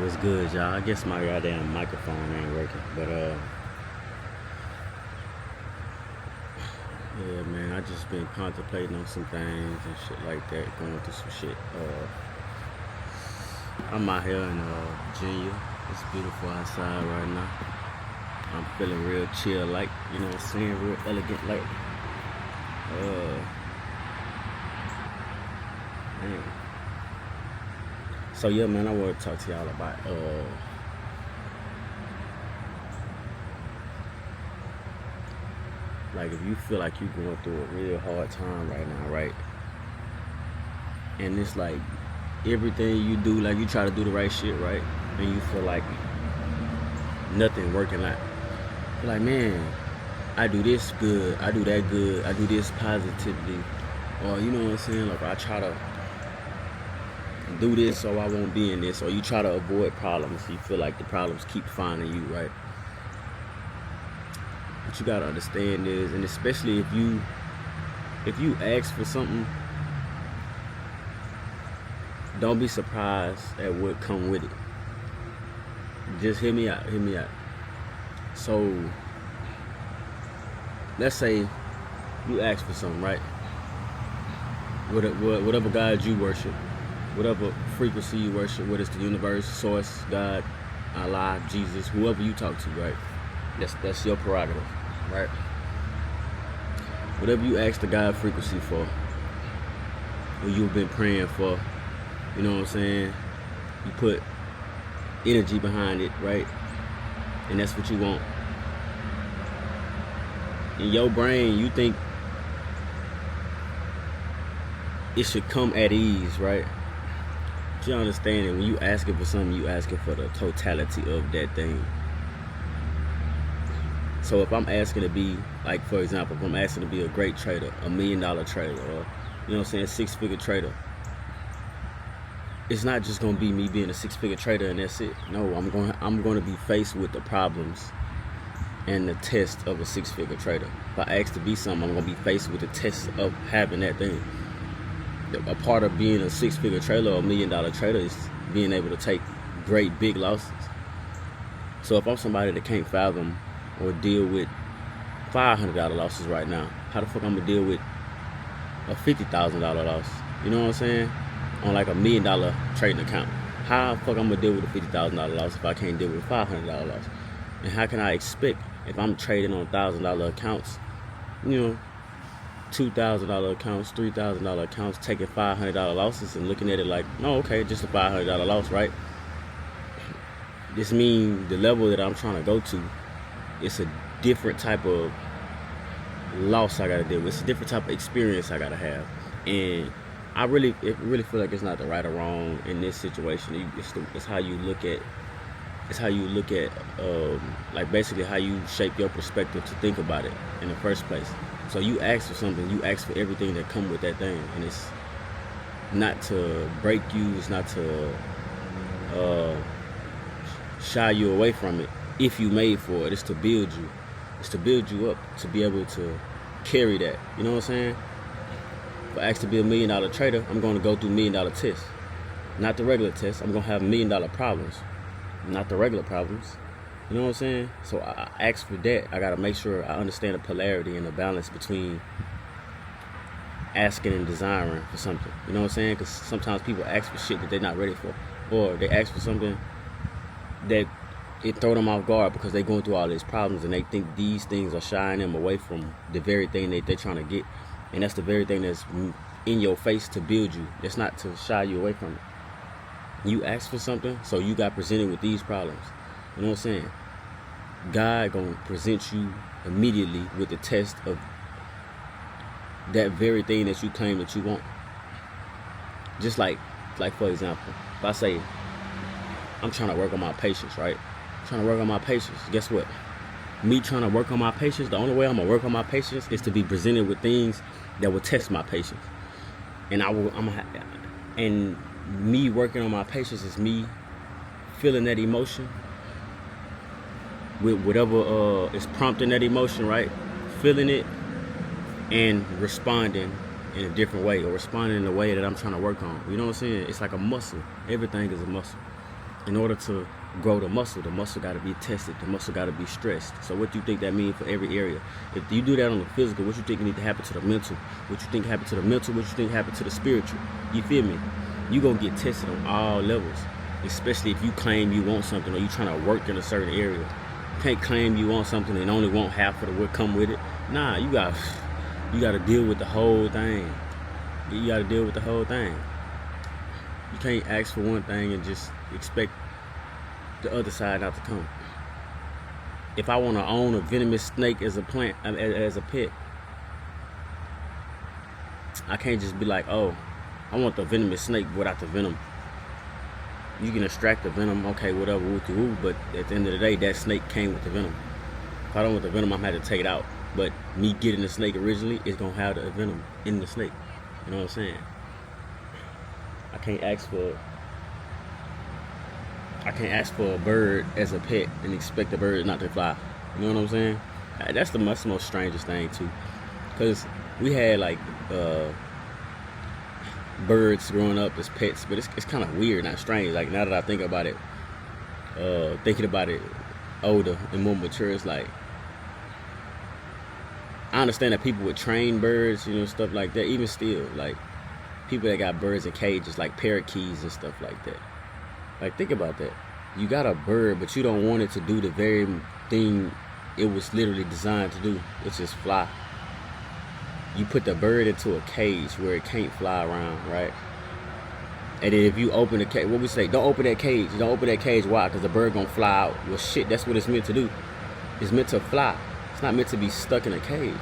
What's good, y'all? I guess my goddamn microphone ain't working, but yeah, man, I just been contemplating on some things and shit like that, going through some shit. I'm out here in Virginia. It's beautiful outside right now. I'm feeling real chill, like, you know what I'm saying, real elegant, like. Uh, man. So yeah, man, I want to talk to y'all about like if you feel like you're going through a real hard time right now, right? And it's like everything you do, like you try to do the right shit, right? And you feel like nothing working out. You're like, man, I do this good, I do that good, I do this positively. Or you know what I'm saying? Like I try to do this so I won't be in this. Or you try to avoid problems. You feel like the problems keep finding you, right? What you gotta understand is, and especially if you ask for something, don't be surprised at what come with it. Just hear me out. So let's say you ask for something, right? Whatever God you worship, whatever frequency you worship, whether it's the universe, source, God, Allah, Jesus, whoever you talk to, right? That's your prerogative, right? Whatever you ask the God frequency for, or you've been praying for, you know what I'm saying? You put energy behind it, right? And that's what you want. In your brain, you think it should come at ease, right? But you understand that when you asking for something, you asking for the totality of that thing. So if I'm asking to be, like for example, if I'm asking to be a great trader, $1 million trader, or you know what I'm saying, 6-figure trader, it's not just gonna be me being a 6-figure trader and that's it. No, I'm gonna be faced with the problems and the test of a 6-figure trader. If I ask to be something, I'm gonna be faced with the test of having that thing. A part of being a 6-figure trader or $1 million trader is being able to take great big losses. So if I'm somebody that can't fathom or deal with $500 losses right now, how the fuck I'm gonna deal with a $50,000 loss? You know what I'm saying? On like $1 million trading account. How the fuck I'm gonna deal with a $50,000 loss if I can't deal with a $500 loss? And how can I expect, if I'm trading on $1,000 accounts, you know, $2,000 accounts, $3,000 accounts, taking $500 losses and looking at it like, no, okay, just a $500 loss, right? This means the level that I'm trying to go to, it's a different type of loss I gotta deal with. It's a different type of experience I gotta have. And I really feel like it's not the right or wrong in this situation. It's how you look at. It's how you look at, like basically how you shape your perspective to think about it in the first place. So you ask for something, you ask for everything that come with that thing, and it's not to break you. It's not to shy you away from it. If you made for it, it's to build you. It's to build you up to be able to carry that. You know what I'm saying? If I ask to be $1 million trader, I'm going to go through $1 million tests, not the regular tests. I'm going to have $1 million problems, not the regular problems. You know what I'm saying? So I ask for that. I got to make sure I understand the polarity and the balance between asking and desiring for something. You know what I'm saying? Because sometimes people ask for shit that they're not ready for, or they ask for something that it throw them off guard because they're going through all these problems and they think these things are shying them away from the very thing that they're trying to get. And that's the very thing that's in your face to build you. It's not to shy you away from it. You ask for something, so you got presented with these problems. You know what I'm saying? God gonna present you immediately with the test of that very thing that you claim that you want. Just like for example, if I say I'm trying to work on my patience, right? I'm trying to work on my patience. Guess what? Me trying to work on my patience, the only way I'm gonna work on my patience is to be presented with things that will test my patience. And and me working on my patience is me feeling that emotion with whatever is prompting that emotion, right? Feeling it and responding in a different way, or responding in a way that I'm trying to work on. You know what I'm saying? It's like a muscle. Everything is a muscle. In order to grow the muscle got to be tested, the muscle got to be stressed. So what do you think that means for every area? If you do that on the physical, what you think need to happen to the mental? What you think happen to the mental? What you think happen to the spiritual? You feel me? You gonna get tested on all levels, especially if you claim you want something or you trying to work in a certain area. You can't claim you want something and only want half of what come with it. Nah, you got to deal with the whole thing. You got to deal with the whole thing. You can't ask for one thing and just expect the other side not to come. If I want to own a venomous snake as a plant, as a pet, I can't just be like, oh, I want the venomous snake without the venom. You can extract the venom, okay, whatever, but at the end of the day, that snake came with the venom. If I don't want the venom, I'm gonna have to take it out. But me getting the snake originally is gonna have the venom in the snake. You know what I'm saying? I can't ask for a bird as a pet and expect the bird not to fly. You know what I'm saying? That's the most strangest thing too, because we had like birds growing up as pets, but it's kind of weird, not strange. Like now that I think about it, thinking about it older and more mature, it's like I understand that people would train birds, stuff like that. Even still, like people that got birds in cages, like parakeets and stuff like that. Like think about that. You got a bird, but you don't want it to do the very thing it was literally designed to do, which is fly. You put the bird into a cage where it can't fly around, right? And then if you open the cage, what we say, don't open that cage. Don't open that cage. Why? Because the bird gonna fly out. Well, shit, that's what it's meant to do. It's meant to fly. It's not meant to be stuck in a cage.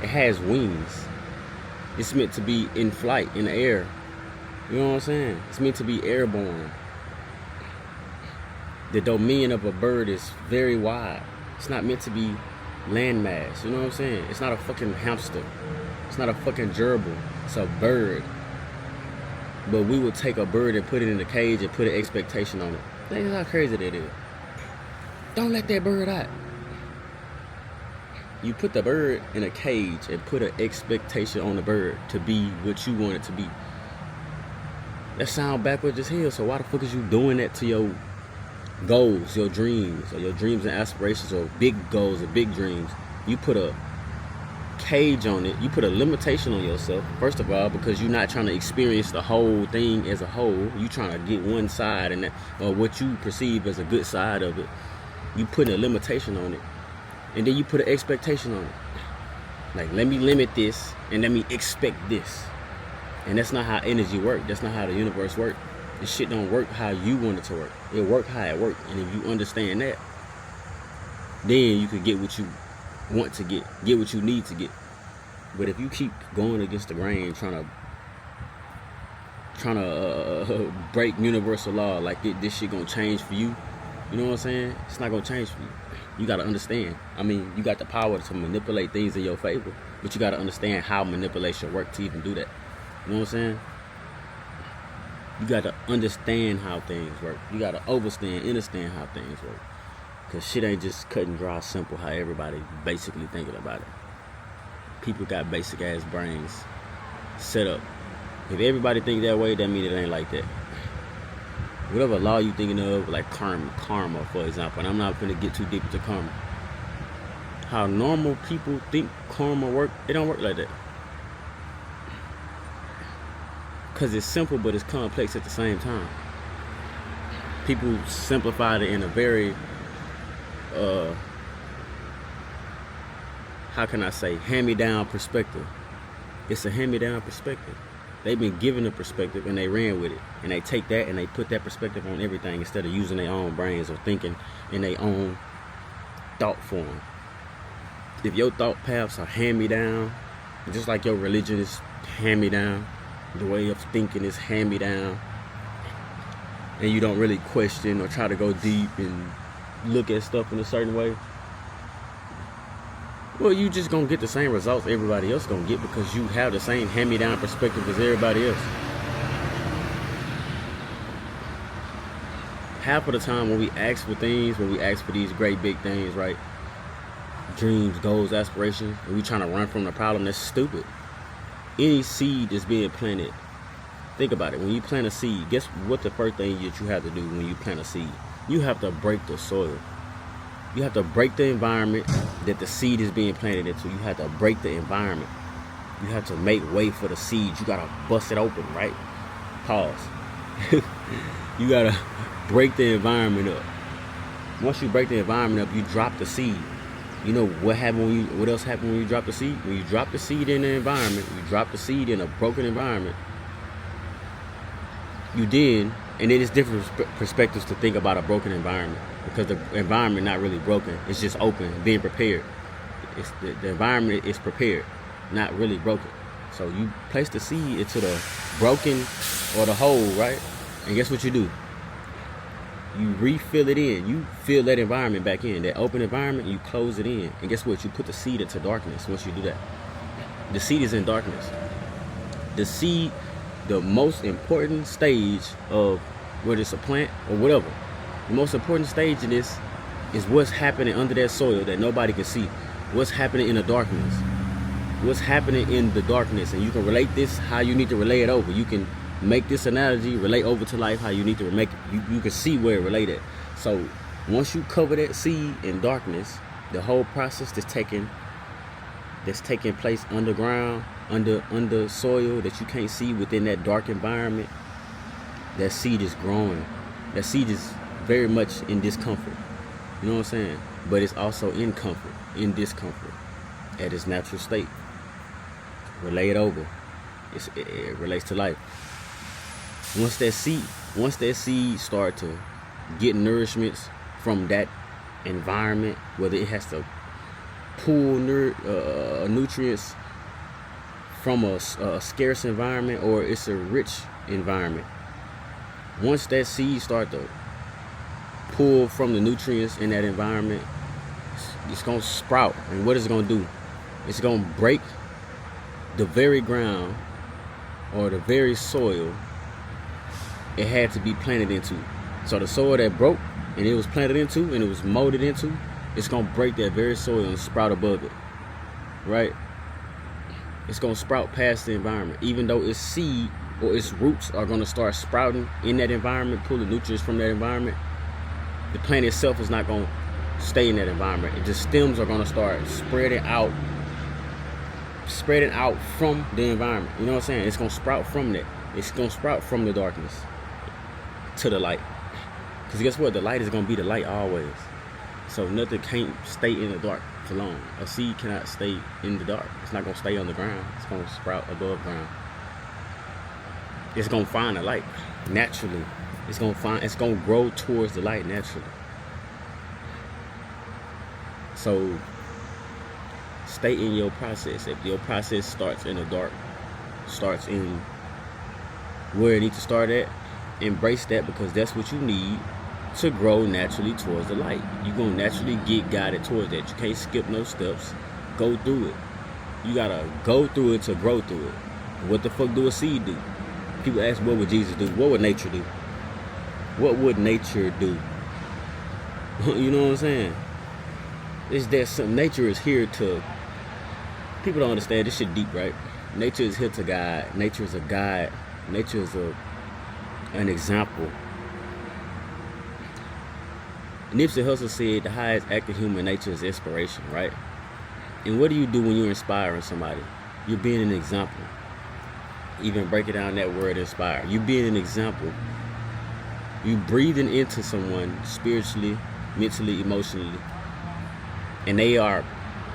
It has wings. It's meant to be in flight, in the air. You know what I'm saying? It's meant to be airborne. The domain of a bird is very wide. It's not meant to be landmass. You know what I'm saying? It's not a fucking hamster. It's not a fucking gerbil. It's a bird. But we would take a bird and put it in a cage and put an expectation on it. Think how crazy that is. Don't let that bird out. You put the bird in a cage and put an expectation on the bird to be what you want it to be. That sound backwards as hell. So why the fuck is you doing that to your goals, your dreams, or your dreams and aspirations, or big goals or big dreams? You put a cage on it. You put a limitation on yourself, first of all, because you're not trying to experience the whole thing as a whole. You trying to get one side, and that, or what you perceive as a good side of it. You put a limitation on it, and then you put an expectation on it. Like, let me limit this and let me expect this. And that's not how energy works. That's not how the universe works. This shit don't work how you want it to work. It work how it works. And if you understand that, then you can get what you want to get what you need to get. But if you keep going against the grain, trying to break universal law, like this shit gonna change for you, you know what I'm saying? It's not gonna change for you. You gotta understand. I mean, you got the power to manipulate things in your favor, but you gotta understand how manipulation works to even do that. You know what I'm saying? You gotta understand how things work. You gotta understand how things work. Cause shit ain't just cut and dry simple how everybody basically thinking about it. People got basic ass brains set up. If everybody think that way, that means it ain't like that. Whatever law you thinking of, like karma, for example, and I'm not gonna get too deep into karma. How normal people think karma work, it don't work like that. Cause it's simple, but it's complex at the same time. People simplified it in a very how can I say, hand-me-down perspective. It's a hand-me-down perspective. They've been given a perspective and they ran with it. And they take that and they put that perspective on everything instead of using their own brains or thinking in their own thought form. If your thought paths are hand-me-down, just like your religion is hand-me-down, the way of thinking is hand-me-down, and you don't really question or try to go deep and look at stuff in a certain way, well, you just gonna get the same results everybody else gonna get because you have the same hand-me-down perspective as everybody else. Half of the time when we ask for things, when we ask for these great big things, right? Dreams, goals, aspirations, and we trying to run from the problem, that's stupid. Any seed that's being planted Think about it. When you plant a seed, guess what the first thing that you have to do when you plant a seed? You have to break the soil. You have to break the environment that the seed is being planted into. You have to break the environment. You have to make way for the seed. You gotta bust it open, right? Pause. You gotta break the environment up. Once you break the environment up, you drop the seed. You know what happened what else happened when you drop the seed? When you drop the seed in the environment, you drop the seed in a broken environment. And it is different perspectives to think about a broken environment, because the environment not really broken. It's just open, being prepared. It's the environment is prepared, not really broken. So you place the seed into the broken or the hole, right? And guess what you do? You refill it in. You fill that environment back in. That open environment, you close it in. And guess what? You put the seed into darkness once you do that. The seed is in darkness. The seed, the most important stage of whether it's a plant or whatever, the most important stage in this is what's happening under that soil that nobody can see. What's happening in the darkness. What's happening in the darkness. And you can relate this how you need to relay it over. You can make this analogy relate over to life how you need to make it. You can see where it related. So once you cover that seed in darkness, the whole process that's taking place underground, under soil that you can't see within that dark environment, that seed is growing. That seed is very much in discomfort. You know what I'm saying? But it's also in comfort, in discomfort, at its natural state. Relay it over. It relates to life. Once that seed start to get nourishments from that environment, whether it has to pull nutrients from a scarce environment or it's a rich environment, once that seed start to pull from the nutrients in that environment, it's going to sprout. And what is it going to do? It's going to break the very ground or the very soil it had to be planted into. So the soil that broke and it was planted into and it was molded into, it's going to break that very soil and sprout above it, right? It's going to sprout past the environment, even though its seed or its roots are going to start sprouting in that environment, pulling nutrients from that environment. The plant itself is not going to stay in that environment. The stems are going to start spreading out from the environment. You know what I'm saying? It's going to sprout from that. It's going to sprout from the darkness to the light. Because guess what? The light is going to be the light always. So nothing can't stay in the dark for long. A seed cannot stay in the dark. It's not going to stay on the ground. It's going to sprout above ground. It's going to find the light naturally. It's going to grow towards the light naturally. So stay in your process. If your process starts in the dark, starts in where it needs to start at, embrace that, because that's what you need to grow naturally towards the light. You're going to naturally get guided towards that. You can't skip no steps. Go through it. You got to go through it to grow through it. What the fuck do a seed do? People ask, what would Jesus do? What would nature do? What would nature do? You know what I'm saying? It's that nature is here to... People don't understand. This shit deep, right? Nature is here to guide. Nature is a guide. Nature is an example. Nipsey Hussle said the highest act of human nature is inspiration, right? And what do you do when you're inspiring somebody? You're being an example. Even breaking down that word inspire. You being an example. You breathing into someone spiritually, mentally, emotionally, and they are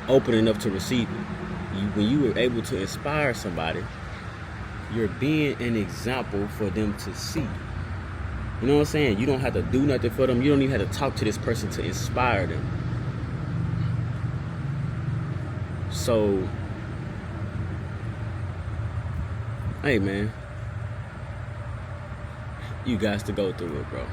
open enough to receive it. When you were able to inspire somebody, you're being an example for them to see. You know what I'm saying? You don't have to do nothing for them. You don't even have to talk to this person to inspire them. So, hey man, you guys to go through it, bro.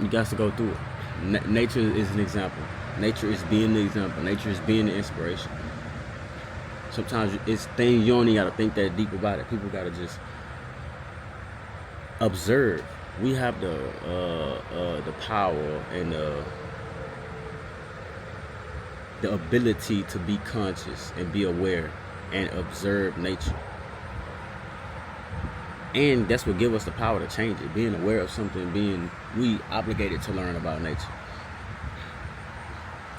You guys to go through it. Nature is an example. Nature is being the example. Nature is being the inspiration. Sometimes it's things you don't even gotta think that deep about it. People gotta just observe. We have the power and the ability to be conscious and be aware and observe nature. And that's what give us the power to change it. Being aware of something, we obligated to learn about nature.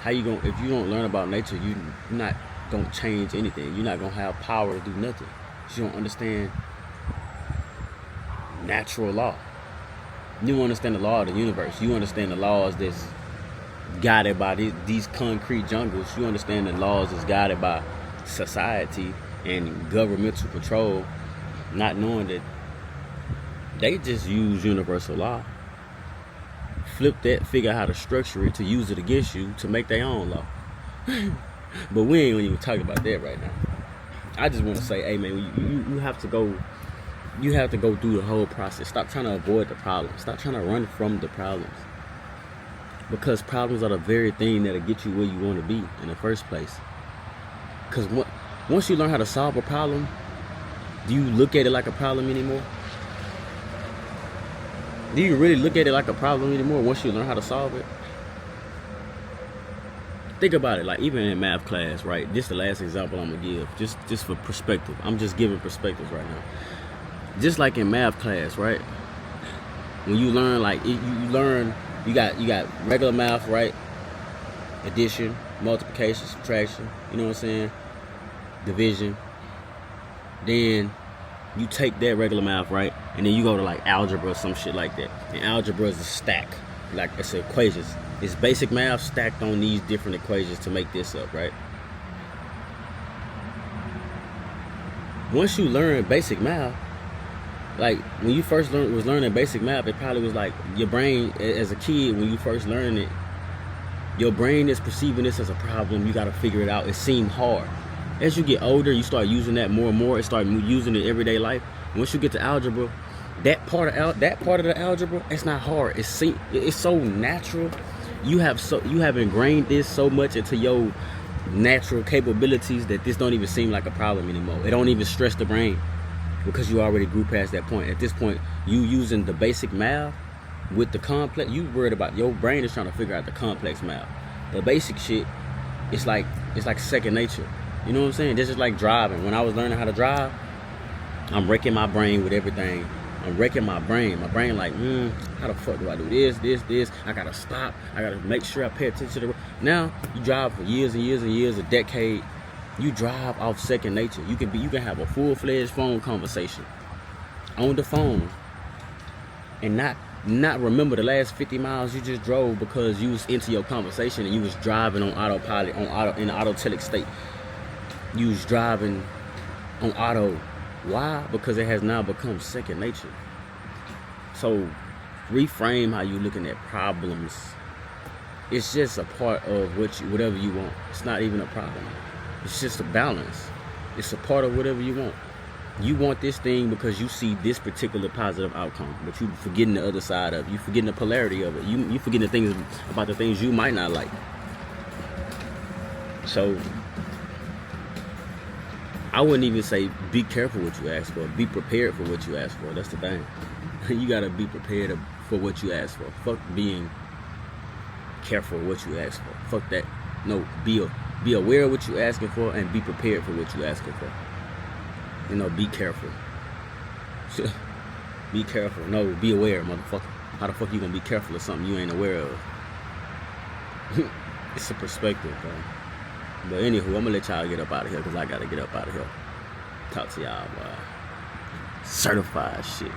How you gonna, if you don't learn about nature, you're not gonna change anything. You're not gonna have power to do nothing. You don't understand natural law. You don't understand the law of the universe. You understand the laws that's guided by these concrete jungles. You understand the laws that's guided by society and governmental control, not knowing that they just use universal law. Flip that, figure out how to structure it to use it against you to make their own law. But we ain't even talking about that right now. I just want to say, hey man, you have to go through the whole process. Stop trying to avoid the problems. Stop trying to run from the problems. Because problems are the very thing that'll get you where you want to be in the first place. Because once you learn how to solve a problem, do you look at it like a problem anymore? Do you really look at it like a problem anymore once you learn how to solve it? Think about it, like even in math class, right? This is the last example I'm gonna give, just for perspective. I'm just giving perspectives right now. Just like in math class, right? When you learn, like you learn, you got regular math, right? Addition, multiplication, subtraction. You know what I'm saying? Division. Then you take that regular math, right? And then you go to like algebra or some shit like that. And algebra is a stack. Like it's equations. It's basic math stacked on these different equations to make this up, right? Once you learn basic math, like when you first was learning basic math, it probably was like your brain as a kid, when you first learned it, your brain is perceiving this as a problem. You got to figure it out. It seemed hard. As you get older, you start using that more and more. It start using it in everyday life. Once you get to algebra, that part of the algebra, it's not hard. It's so natural. You have ingrained this so much into your natural capabilities that this don't even seem like a problem anymore. It don't even stress the brain because you already grew past that point. At this point, you using the basic math with the complex. You worried about your brain is trying to figure out the complex math. The basic shit, it's like second nature. You know what I'm saying? This is like driving. When I was learning how to drive, I'm wrecking my brain with everything. I'm wrecking my brain. My brain like, how the fuck do I do this? I gotta stop. I gotta make sure I pay attention to the. Now you drive for years and years and years, a decade. You drive off second nature. You can have a full-fledged phone conversation on the phone, and not remember the last 50 miles you just drove because you was into your conversation and you was driving on autopilot, in the autotelic state. You was driving on auto. Why? Because it has now become second nature. So reframe how you looking at problems. It's just a part of whatever you want. It's not even a problem. It's just a balance. It's a part of whatever you want. You want this thing because you see this particular positive outcome, but you forgetting the other side of it. You forgetting the polarity of it. You forgetting the things about the things you might not like. So I wouldn't even say be careful what you ask for. Be prepared for what you ask for. That's the thing. You gotta be prepared for what you ask for. Fuck being careful what you ask for. Fuck that. No, be aware of what you're asking for and be prepared for what you're asking for. You know, be careful. Be careful. No, be aware, motherfucker. How the fuck you gonna be careful of something you ain't aware of? It's a perspective, bro. But anywho, I'm gonna let y'all get up out of here because I gotta get up out of here. Talk to y'all, certified shit.